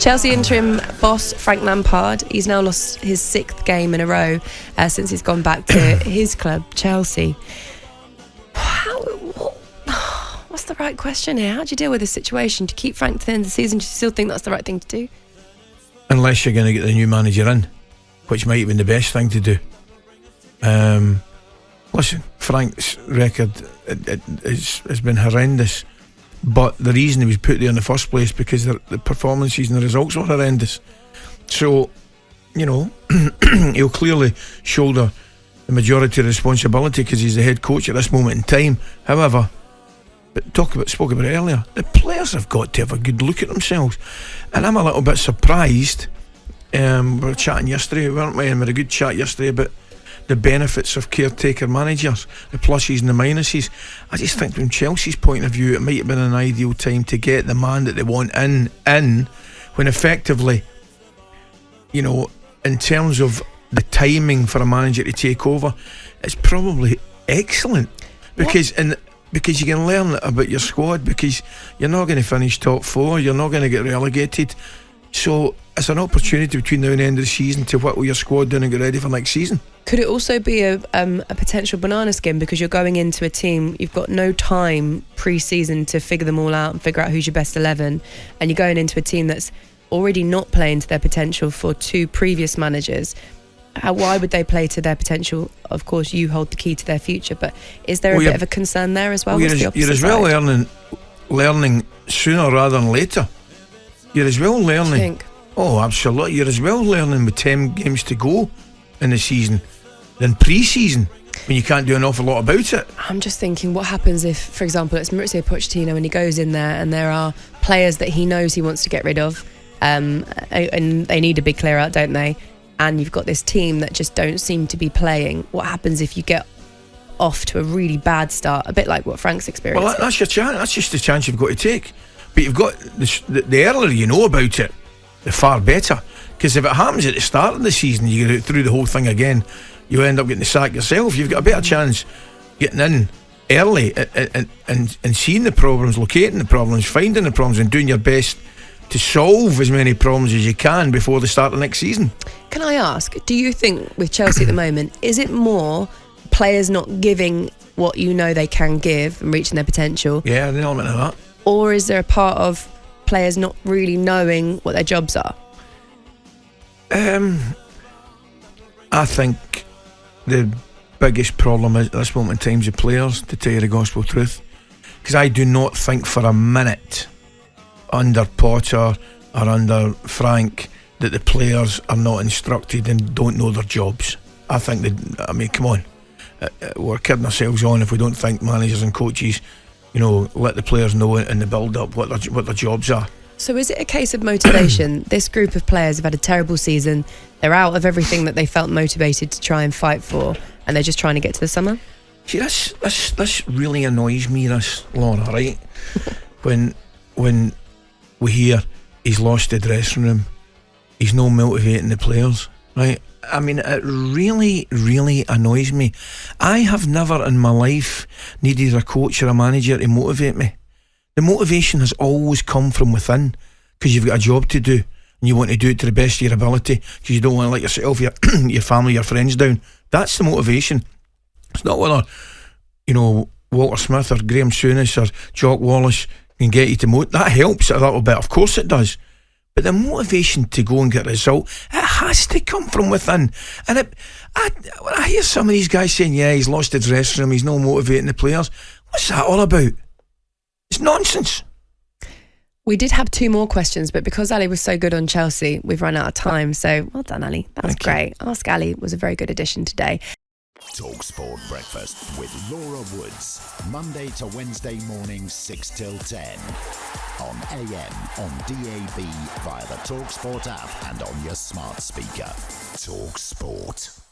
Chelsea interim boss Frank Lampard, he's now lost his 6th game in a row since he's gone back to his club, Chelsea. What's the right question here? How do you deal with this situation? Do you keep Frank to the end of the season? Do you still think that's the right thing to do? Unless you're going to get the new manager in, which might have been the best thing to do. Listen, Frank's record has been horrendous, but the reason he was put there in the first place because the performances and the results were horrendous. So, you know, he'll clearly shoulder the majority of the responsibility because he's the head coach at this moment in time. However, but spoke about it earlier, the players have got to have a good look at themselves, and I'm a little bit surprised. We were chatting yesterday, weren't we? And we had a good chat yesterday about the benefits of caretaker managers, the pluses and the minuses. I just think from Chelsea's point of view, it might have been an ideal time to get the man that they want in when effectively, you know, in terms of the timing for a manager to take over, it's probably excellent because you can learn about your squad, because you're not going to finish top 4, you're not going to get relegated, so it's an opportunity between now and the end of the season to whittle your squad down and get ready for next season. Could it also be a potential banana skin, because you're going into a team, you've got no time pre-season to figure them all out and figure out who's your best 11, and you're going into a team that's already not playing to their potential for 2 previous managers. Why would they play to their potential? Of course, you hold the key to their future, but is there a bit of a concern there as well? You're as well learning sooner rather than later. You're as well learning. Do you think? Oh, absolutely. You're as well learning with 10 games to go in the season than pre-season, when you can't do an awful lot about it. I'm just thinking, what happens if, for example, it's Mauricio Pochettino and he goes in there and there are players that he knows he wants to get rid of, and they need a big clear out, don't they? And you've got this team that just don't seem to be playing. What happens if you get off to a really bad start, a bit like what Frank's experienced? Well, that's your chance. That's just the chance you've got to take. But you've got the earlier you know about it, the far better. Because if it happens at the start of the season, you get through the whole thing again, you end up getting the sack yourself. You've got a better chance getting in early and seeing the problems, locating the problems, finding the problems, and doing your best to solve as many problems as you can before the start of next season. Can I ask, do you think with Chelsea at the moment, is it more players not giving what you know they can give and reaching their potential? Yeah, an element of that. Or is there a part of players not really knowing what their jobs are? I think the biggest problem is at this moment in time is the players, to tell you the gospel truth. Because I do not think for a minute under Potter or under Frank that the players are not instructed and don't know their jobs. I think come on, we're kidding ourselves on if we don't think managers and coaches, you know, let the players know in the build up what their jobs are. So is it a case of motivation? This group of players have had a terrible season, they're out of everything that they felt motivated to try and fight for, and they're just trying to get to the summer? See, this really annoys me, this, Laura, right? when we hear he's lost the dressing room, he's no motivating the players, right? I mean, it really, really annoys me. I have never in my life needed a coach or a manager to motivate me. The motivation has always come from within, because you've got a job to do and you want to do it to the best of your ability, because you don't want to let yourself, your family, your friends down. That's the motivation. It's not whether, you know, Walter Smith or Graeme Souness or Jock Wallace can get you to motivate. That helps a little bit, of course it does. But the motivation to go and get a result, it has to come from within. And when I hear some of these guys saying, yeah, he's lost the dressing room, he's not motivating the players, what's that all about? It's nonsense. We did have 2 more questions, but because Ali was so good on Chelsea, we've run out of time. So well done, Ali. That was great. Ask Ali was a very good addition today. talkSPORT Breakfast with Laura Woods, Monday to Wednesday mornings 6 till 10 on AM, on DAB, via the talkSPORT app and on your smart speaker. talkSPORT.